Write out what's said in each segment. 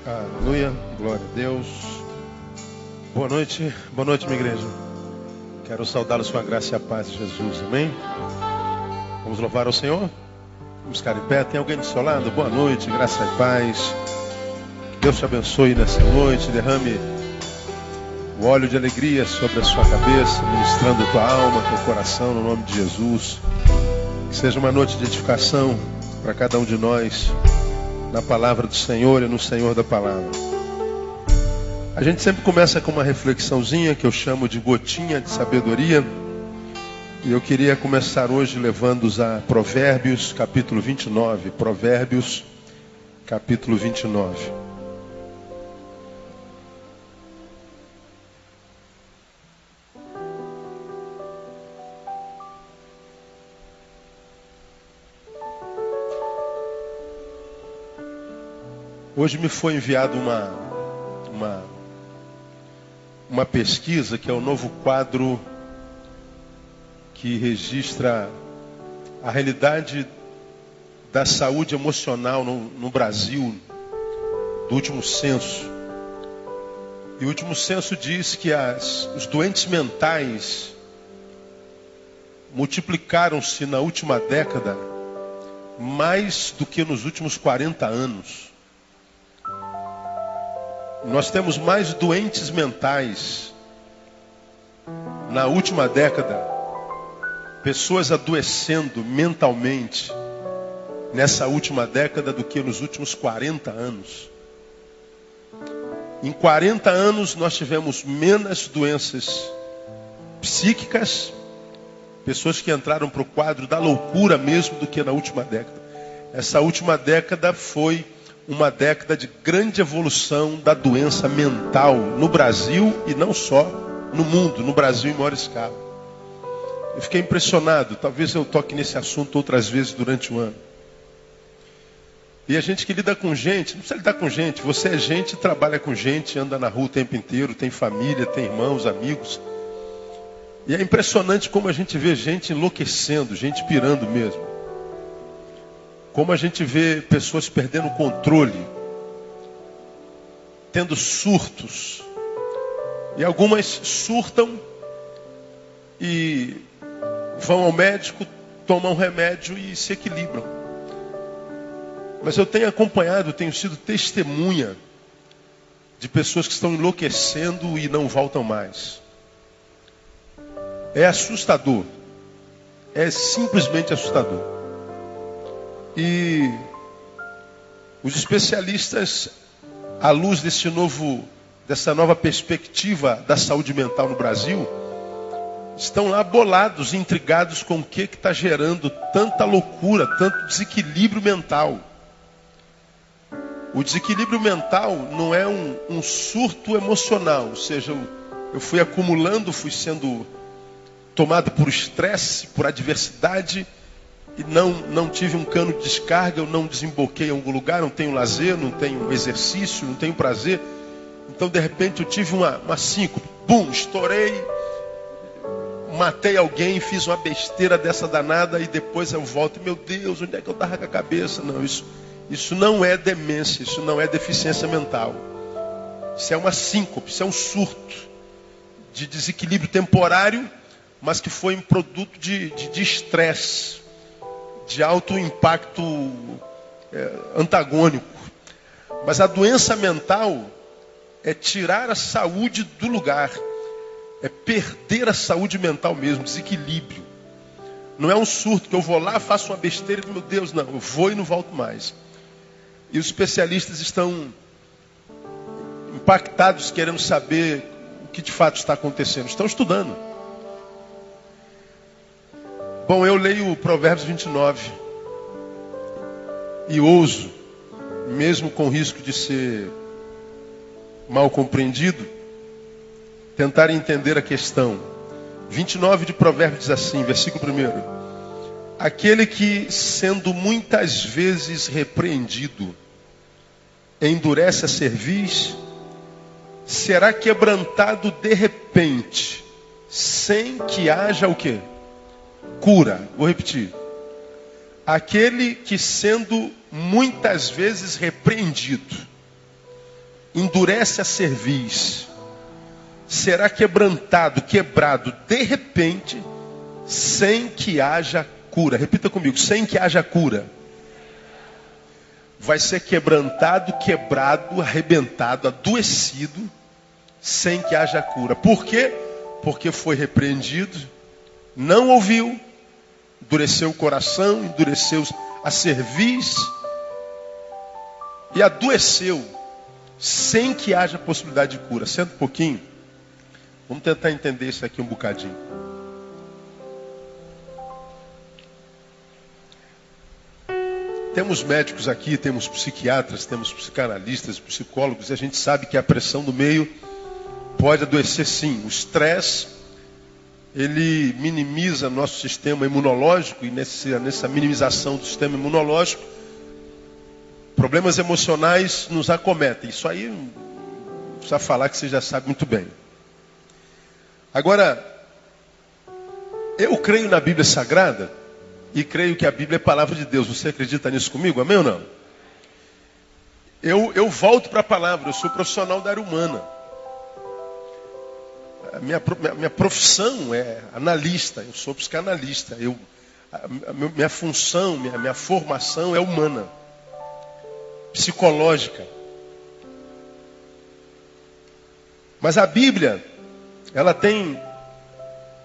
Aleluia, glória a Deus. Boa noite, minha igreja. Quero saudá-los com a graça e a paz de Jesus, amém? Vamos louvar ao Senhor? Vamos ficar em pé. Tem alguém do seu lado? Boa noite, graça e paz. Que Deus te abençoe nessa noite, derrame o óleo de alegria sobre a sua cabeça, ministrando a tua alma, teu coração, no nome de Jesus. Que seja uma noite de edificação para cada um de nós, na palavra do Senhor e no Senhor da palavra. A gente sempre começa com uma reflexãozinha que eu chamo de gotinha de sabedoria. E eu queria começar hoje levando-os a Provérbios capítulo 29. Provérbios capítulo 29. Hoje me foi enviado uma pesquisa que é o novo quadro que registra a realidade da saúde emocional no Brasil, do último censo. E o último censo diz que os doentes mentais multiplicaram-se na última década mais do que nos últimos 40 anos. Nós temos mais doentes mentais na última década, pessoas adoecendo mentalmente nessa última década do que nos últimos 40 anos. Em 40 anos nós tivemos menos doenças psíquicas, pessoas que entraram para o quadro da loucura mesmo do que na última década. Essa última década foi uma década de grande evolução da doença mental no Brasil e não só no mundo, no Brasil em maior escala. Eu fiquei impressionado, talvez eu toque nesse assunto outras vezes durante o ano. E a gente que lida com gente, não precisa lidar com gente, você é gente, trabalha com gente, anda na rua o tempo inteiro, tem família, tem irmãos, amigos. E é impressionante como a gente vê gente enlouquecendo, gente pirando mesmo. Como a gente vê pessoas perdendo o controle, tendo surtos. E algumas surtam e vão ao médico, tomam remédio e se equilibram. Mas eu tenho acompanhado, tenho sido testemunha de pessoas que estão enlouquecendo e não voltam mais. É assustador. É simplesmente assustador. E os especialistas, à luz dessa nova perspectiva da saúde mental no Brasil, estão lá bolados, intrigados com o que está gerando tanta loucura, tanto desequilíbrio mental. O desequilíbrio mental não é um surto emocional, ou seja, eu fui acumulando, fui sendo tomado por estresse, por adversidade, e não tive um cano de descarga, eu não desemboquei em algum lugar, não tenho lazer, não tenho exercício, não tenho prazer. Então, de repente, eu tive uma síncope. Bum, estourei, matei alguém, fiz uma besteira dessa danada e depois eu volto. Meu Deus, onde é que eu estava com a cabeça? Não, isso não é demência, isso não é deficiência mental. Isso é uma síncope, isso é um surto de desequilíbrio temporário, mas que foi um produto de estresse. De alto impacto antagônico. Mas a doença mental é tirar a saúde do lugar. É perder a saúde mental mesmo, desequilíbrio. Não é um surto que eu vou lá, faço uma besteira e meu Deus, não, eu vou e não volto mais. E os especialistas estão impactados, querendo saber o que de fato está acontecendo. Estão estudando. Bom, eu leio o Provérbios 29 e ouso, mesmo com risco de ser mal compreendido, tentar entender a questão. 29 de Provérbios diz assim, versículo 1. Aquele que, sendo muitas vezes repreendido, endurece a cerviz, será quebrantado de repente, sem que haja o quê? Cura. Vou repetir. Aquele que sendo muitas vezes repreendido, endurece a cerviz, será quebrantado, quebrado, de repente, sem que haja cura. Repita comigo, sem que haja cura. Vai ser quebrantado, quebrado, arrebentado, adoecido, sem que haja cura. Por quê? Porque foi repreendido, não ouviu, endureceu o coração, endureceu a cerviz e adoeceu, sem que haja possibilidade de cura. Senta um pouquinho. Vamos tentar entender isso aqui um bocadinho. Temos médicos aqui, temos psiquiatras, temos psicanalistas, psicólogos, e a gente sabe que a pressão do meio pode adoecer sim. O estresse, ele minimiza nosso sistema imunológico, e nessa minimização do sistema imunológico, problemas emocionais nos acometem. Isso aí não precisa falar, que você já sabe muito bem. Agora, eu creio na Bíblia Sagrada e creio que a Bíblia é palavra de Deus. Você acredita nisso comigo? Amém ou não? Eu volto para a palavra. Eu sou profissional da área humana. A minha profissão é analista. Eu sou psicanalista. Minha função, minha formação é humana, psicológica. Mas a Bíblia, ela tem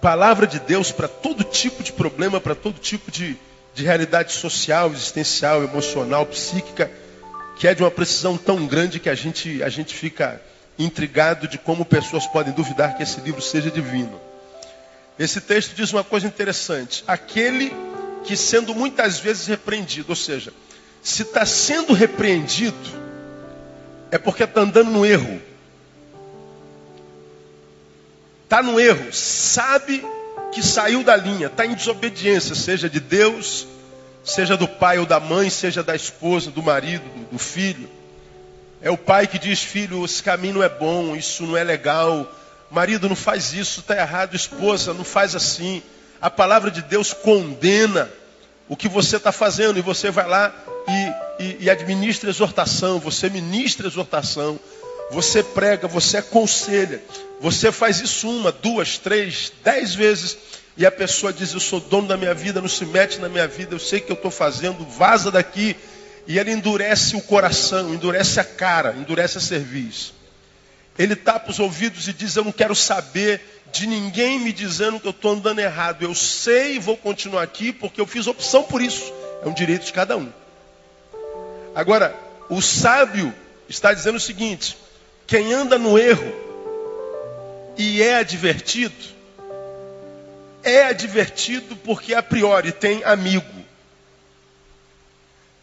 palavra de Deus para todo tipo de problema, para todo tipo de realidade social, existencial, emocional, psíquica, que é de uma precisão tão grande que a gente fica intrigado de como pessoas podem duvidar que esse livro seja divino. Esse texto diz uma coisa interessante: aquele que sendo muitas vezes repreendido, ou seja, se está sendo repreendido, é porque está andando no erro. Está no erro, sabe que saiu da linha, está em desobediência, seja de Deus, seja do pai ou da mãe, seja da esposa, do marido, do filho. É o pai que diz: filho, esse caminho não é bom, isso não é legal. Marido, não faz isso, está errado. Esposa, não faz assim. A palavra de Deus condena o que você está fazendo, e você vai lá e administra exortação, você ministra exortação, você prega, você aconselha. Você faz isso 1, 2, 3, 10 vezes, e a pessoa diz: eu sou dono da minha vida, não se mete na minha vida, eu sei o que eu estou fazendo, vaza daqui. E ele endurece o coração, endurece a cara, endurece a cerviz. Ele tapa os ouvidos e diz: eu não quero saber de ninguém me dizendo que eu estou andando errado. Eu sei e vou continuar aqui porque eu fiz opção por isso. É um direito de cada um. Agora, o sábio está dizendo o seguinte: quem anda no erro e é advertido porque a priori tem amigo.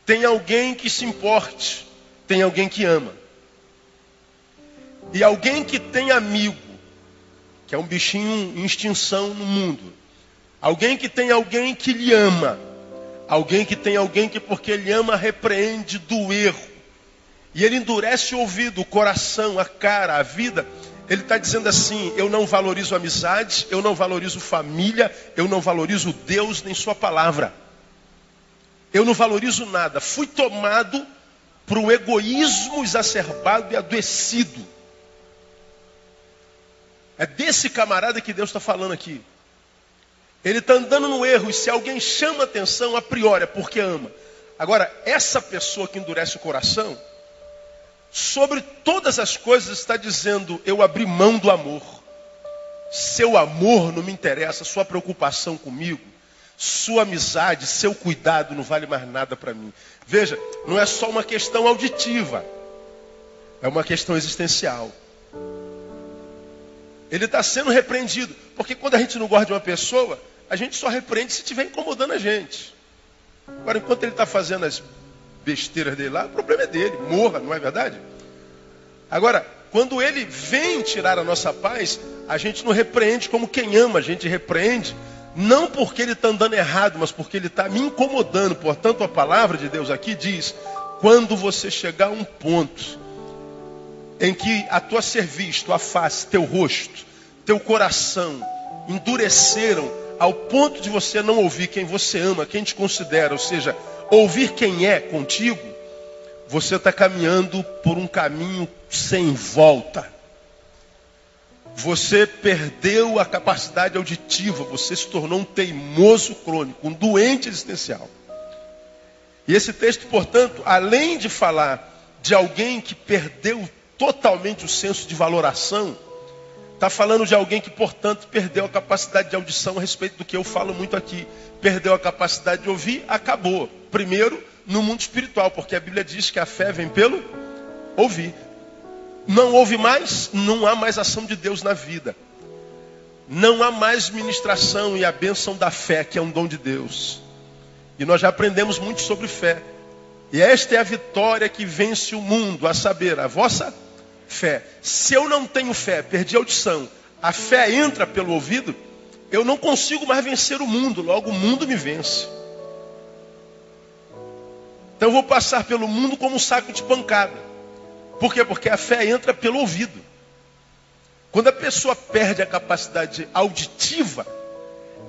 Tem alguém que se importe, tem alguém que ama. E alguém que tem amigo, que é um bichinho em extinção no mundo. Alguém que tem alguém que lhe ama. Alguém que tem alguém que, porque ele ama, repreende do erro. E ele endurece o ouvido, o coração, a cara, a vida. Ele está dizendo assim: eu não valorizo amizade, eu não valorizo família, eu não valorizo Deus nem sua palavra. Eu não valorizo nada. Fui tomado por um egoísmo exacerbado e adoecido. É desse camarada que Deus está falando aqui. Ele está andando no erro, e se alguém chama atenção, a priori é porque ama. Agora, essa pessoa que endurece o coração, sobre todas as coisas está dizendo: eu abri mão do amor. Seu amor não me interessa, sua preocupação comigo, sua amizade, seu cuidado não vale mais nada para mim. Veja, não é só uma questão auditiva, é uma questão existencial. Ele está sendo repreendido, porque quando a gente não gosta de uma pessoa, a gente só repreende se estiver incomodando a gente. Agora, enquanto ele está fazendo as besteiras dele lá, o problema é dele, morra, não é verdade? Agora, quando ele vem tirar a nossa paz, a gente não repreende como quem ama, a gente repreende não porque ele está andando errado, mas porque ele está me incomodando. Portanto, a palavra de Deus aqui diz: quando você chegar a um ponto em que a tua cerviz, tua face, teu rosto, teu coração endureceram ao ponto de você não ouvir quem você ama, quem te considera, ou seja, ouvir quem é contigo, você está caminhando por um caminho sem volta. Você perdeu a capacidade auditiva, você se tornou um teimoso crônico, um doente existencial. E esse texto, portanto, além de falar de alguém que perdeu totalmente o senso de valoração, está falando de alguém que, portanto, perdeu a capacidade de audição a respeito do que eu falo muito aqui. Perdeu a capacidade de ouvir, acabou. Primeiro, no mundo espiritual, porque a Bíblia diz que a fé vem pelo ouvir. Não ouve mais, não há mais ação de Deus na vida. Não há mais ministração e a bênção da fé, que é um dom de Deus. E nós já aprendemos muito sobre fé. E esta é a vitória que vence o mundo, a saber, a vossa fé. Se eu não tenho fé, perdi a audição, a fé entra pelo ouvido, eu não consigo mais vencer o mundo, logo o mundo me vence. Então eu vou passar pelo mundo como um saco de pancada. Por quê? Porque a fé entra pelo ouvido. Quando a pessoa perde a capacidade auditiva,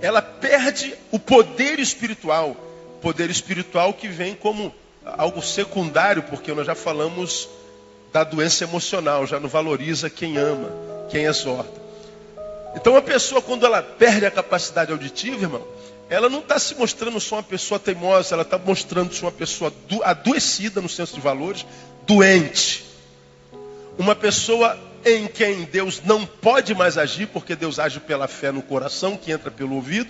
ela perde o poder espiritual. Poder espiritual que vem como algo secundário, porque nós já falamos da doença emocional, já não valoriza quem ama, quem exorta. Então a pessoa, quando ela perde a capacidade auditiva, irmão, ela não está se mostrando só uma pessoa teimosa, ela está mostrando-se uma pessoa adoecida no senso de valores, doente. Uma pessoa em quem Deus não pode mais agir, porque Deus age pela fé no coração, que entra pelo ouvido.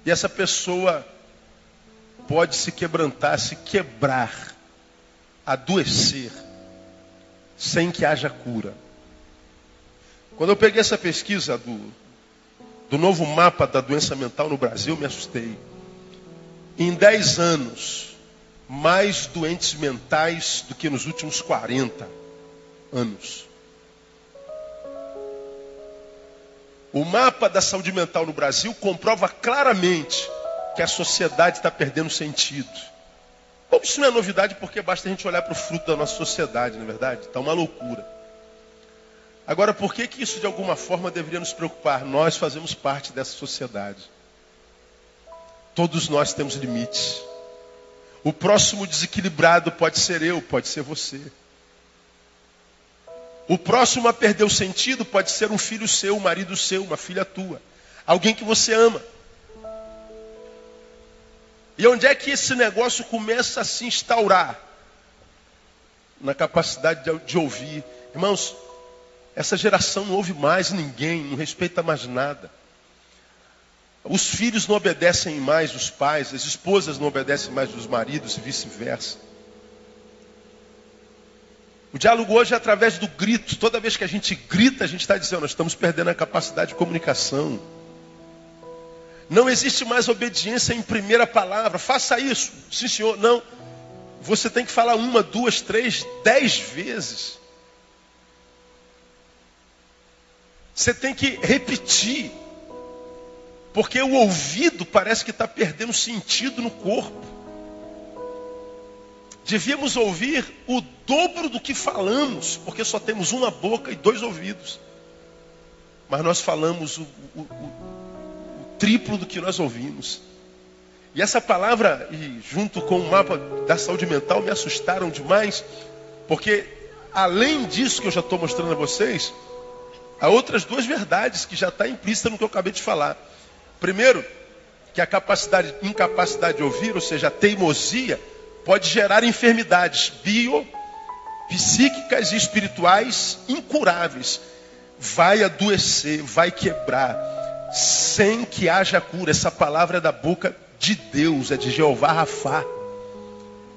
E essa pessoa pode se quebrantar, se quebrar, adoecer, sem que haja cura. Quando eu peguei essa pesquisa do novo mapa da doença mental no Brasil, me assustei. Em 10 anos, mais doentes mentais do que nos últimos 40 anos. O mapa da saúde mental no Brasil comprova claramente que a sociedade está perdendo sentido. Bom, isso não é novidade, porque basta a gente olhar para o fruto da nossa sociedade, não é verdade? Está uma loucura. Agora, por que isso de alguma forma deveria nos preocupar? Nós fazemos parte dessa sociedade. Todos nós temos limites. O próximo desequilibrado pode ser eu, pode ser você. O próximo a perder o sentido pode ser um filho seu, um marido seu, uma filha tua. Alguém que você ama. E onde é que esse negócio começa a se instaurar? Na capacidade de ouvir. Irmãos, essa geração não ouve mais ninguém, não respeita mais nada. Os filhos não obedecem mais os pais, as esposas não obedecem mais os maridos e vice-versa. O diálogo hoje é através do grito. Toda vez que a gente grita, a gente está dizendo, nós estamos perdendo a capacidade de comunicação. Não existe mais obediência em primeira palavra. Faça isso. Sim, senhor. Não. Você tem que falar 1, 2, 3, 10 vezes. Você tem que repetir. Porque o ouvido parece que está perdendo sentido no corpo. Devíamos ouvir o dobro do que falamos, porque só temos uma boca e 2 ouvidos. Mas nós falamos o triplo do que nós ouvimos. E essa palavra, e junto com o mapa da saúde mental, me assustaram demais, porque além disso que eu já estou mostrando a vocês, há outras 2 verdades que já está implícita no que eu acabei de falar. Primeiro, que a incapacidade de ouvir, ou seja, a teimosia, pode gerar enfermidades psíquicas e espirituais incuráveis. Vai adoecer, vai quebrar, sem que haja cura. Essa palavra é da boca de Deus, é de Jeová Rafá.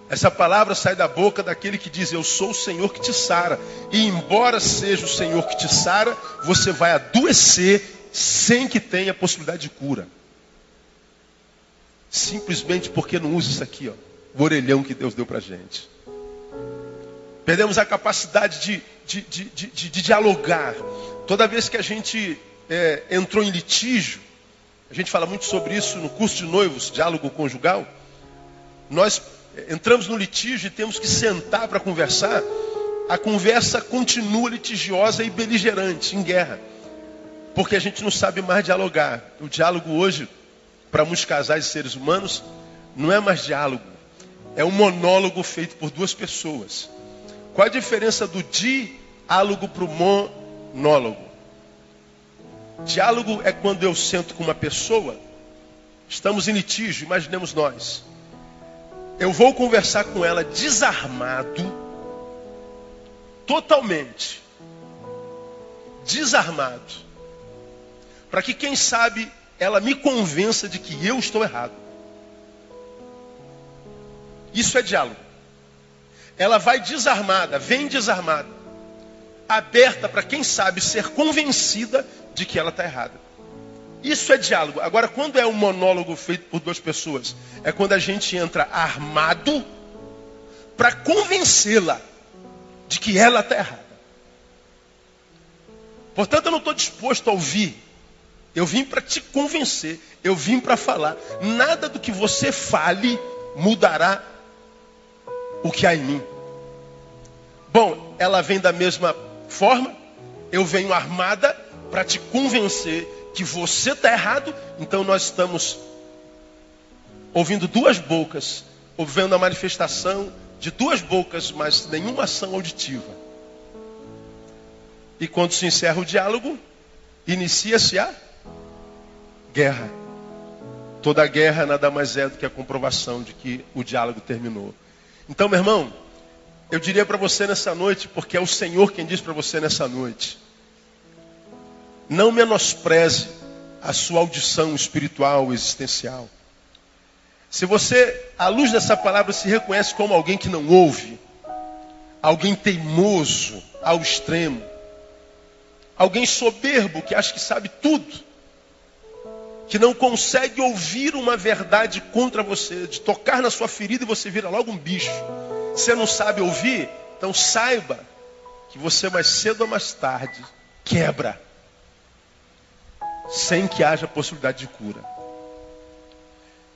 Essa palavra sai da boca daquele que diz, eu sou o Senhor que te sara. E embora seja o Senhor que te sara, você vai adoecer sem que tenha possibilidade de cura. Simplesmente porque não usa isso aqui, ó. O orelhão que Deus deu para a gente. Perdemos a capacidade de dialogar. Toda vez que a gente entrou em litígio, a gente fala muito sobre isso no curso de noivos, diálogo conjugal. Nós entramos no litígio e temos que sentar para conversar. A conversa continua litigiosa e beligerante, em guerra. Porque a gente não sabe mais dialogar. O diálogo hoje, para muitos casais e seres humanos, não é mais diálogo. É um monólogo feito por duas pessoas. Qual a diferença do diálogo para o monólogo? Diálogo é quando eu sento com uma pessoa, estamos em litígio, imaginemos nós. Eu vou conversar com ela desarmado, totalmente desarmado, para que, quem sabe, ela me convença de que eu estou errado. Isso é diálogo. Ela vai desarmada, vem desarmada, aberta para, quem sabe, ser convencida de que ela está errada. Isso é diálogo. Agora, quando é um monólogo feito por duas pessoas, é quando a gente entra armado para convencê-la de que ela está errada. Portanto, eu não estou disposto a ouvir. Eu vim para te convencer. Eu vim para falar. Nada do que você fale mudará o que há em mim. Bom, ela vem da mesma forma. Eu venho armada para te convencer que você está errado. Então nós estamos ouvindo duas bocas, ouvindo a manifestação de duas bocas, mas nenhuma ação auditiva. E quando se encerra o diálogo, inicia-se a guerra. Toda guerra nada mais é do que a comprovação de que o diálogo terminou. Então, meu irmão, eu diria para você nessa noite, porque é o Senhor quem diz para você nessa noite: não menospreze a sua audição espiritual, existencial. Se você, à luz dessa palavra, se reconhece como alguém que não ouve, alguém teimoso ao extremo, alguém soberbo que acha que sabe tudo, que não consegue ouvir uma verdade contra você, de tocar na sua ferida e você vira logo um bicho. Você não sabe ouvir? Então saiba que você, mais cedo ou mais tarde, quebra, sem que haja possibilidade de cura.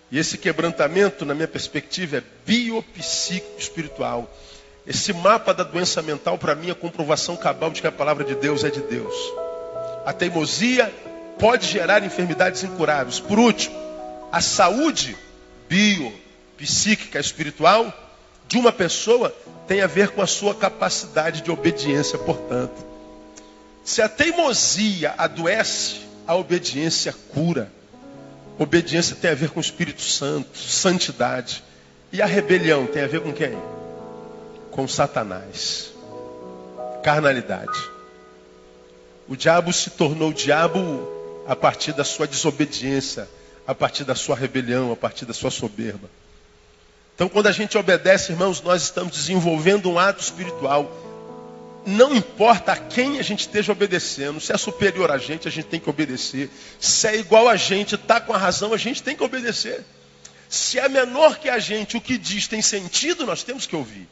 E esse quebrantamento, na minha perspectiva, é biopsíquico espiritual. Esse mapa da doença mental, para mim, é a comprovação cabal de que a palavra de Deus é de Deus. A teimosia pode gerar enfermidades incuráveis. Por último, a saúde biopsíquica espiritual de uma pessoa tem a ver com a sua capacidade de obediência, portanto. Se a teimosia adoece, a obediência cura. Obediência tem a ver com o Espírito Santo, santidade. E a rebelião tem a ver com quem? Com Satanás. Carnalidade. O diabo se tornou diabo a partir da sua desobediência, a partir da sua rebelião, a partir da sua soberba. Então, quando a gente obedece, irmãos, nós estamos desenvolvendo um ato espiritual. Não importa a quem a gente esteja obedecendo. Se é superior a gente tem que obedecer. Se é igual a gente, está com a razão, a gente tem que obedecer. Se é menor que a gente, o que diz tem sentido, nós temos que ouvir.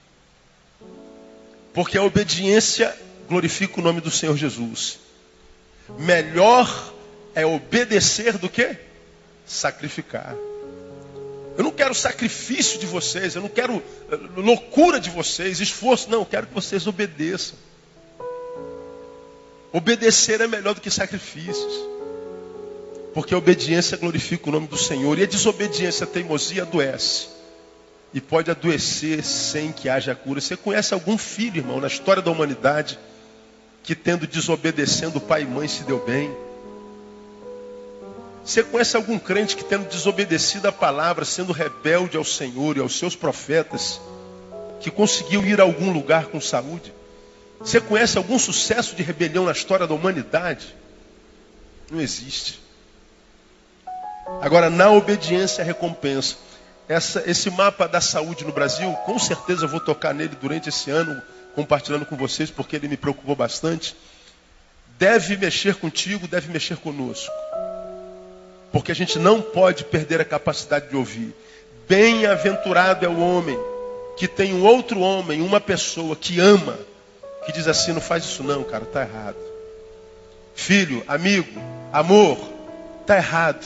Porque a obediência glorifica o nome do Senhor Jesus. Melhor é obedecer do que sacrificar. Eu não quero sacrifício de vocês, eu não quero loucura de vocês, esforço. Não, eu quero que vocês obedeçam. Obedecer é melhor do que sacrifícios. Porque a obediência glorifica o nome do Senhor. E a desobediência, a teimosia adoece. E pode adoecer sem que haja cura. Você conhece algum filho, irmão, na história da humanidade, que tendo desobedecendo pai e mãe se deu bem? Você conhece algum crente que tendo desobedecido a palavra, sendo rebelde ao Senhor e aos seus profetas, que conseguiu ir a algum lugar com saúde? Você conhece algum sucesso de rebelião na história da humanidade? Não existe. Agora, na obediência, a recompensa. Esse mapa da saúde no Brasil, com certeza eu vou tocar nele durante esse ano, compartilhando com vocês, porque ele me preocupou bastante. Deve mexer contigo, deve mexer conosco. Porque a gente não pode perder a capacidade de ouvir. Bem-aventurado é o homem que tem um outro homem, uma pessoa que ama, que diz assim: não faz isso não, cara, está errado. Filho, amigo, amor, está errado.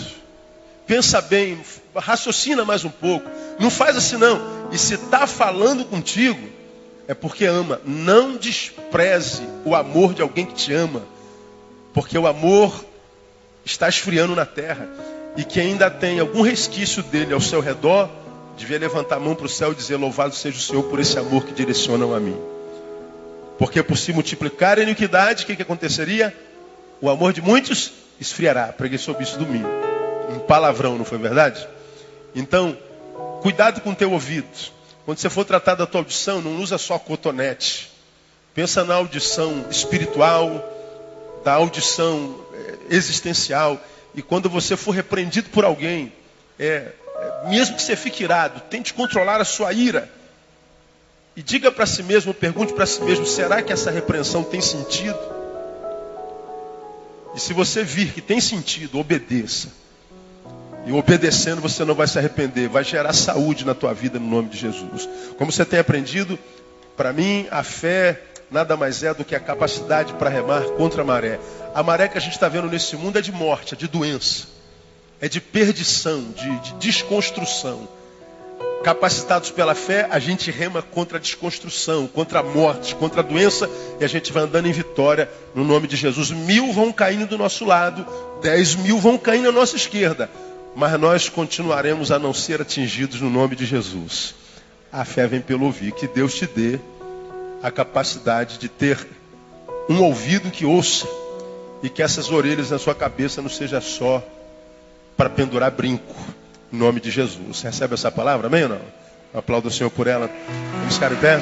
Pensa bem, raciocina mais um pouco. Não faz assim não. E se está falando contigo, é porque ama. Não despreze o amor de alguém que te ama. Porque o amor está esfriando na terra. E que ainda tem algum resquício dele ao seu redor, devia levantar a mão para o céu e dizer: louvado seja o Senhor por esse amor que direcionam a mim. Porque por se multiplicar a iniquidade, o que aconteceria? O amor de muitos esfriará. Preguei sobre isso domingo. Um palavrão, não foi verdade? Então, cuidado com o teu ouvido. Quando você for tratar da tua audição, não usa só cotonete. Pensa na audição espiritual, da audição existencial. E quando você for repreendido por alguém, mesmo que você fique irado, tente controlar a sua ira. E diga para si mesmo, pergunte para si mesmo: será que essa repreensão tem sentido? E se você vir que tem sentido, obedeça. E obedecendo você não vai se arrepender. Vai gerar saúde na tua vida no nome de Jesus. Como você tem aprendido, para mim a fé nada mais é do que a capacidade para remar contra a maré. A maré que a gente está vendo nesse mundo é de morte, é de doença. É de perdição, de desconstrução. Capacitados pela fé, a gente rema contra a desconstrução, contra a morte, contra a doença, e a gente vai andando em vitória no nome de Jesus. 1000 vão caindo do nosso lado, 10.000 vão caindo à nossa esquerda, mas nós continuaremos a não ser atingidos no nome de Jesus. A fé vem pelo ouvir. Que Deus te dê a capacidade de ter um ouvido que ouça, e que essas orelhas na sua cabeça não seja só para pendurar brinco. Em nome de Jesus. Recebe essa palavra? Amém ou não? Aplauda o Senhor por ela. Vamos ficar em pé.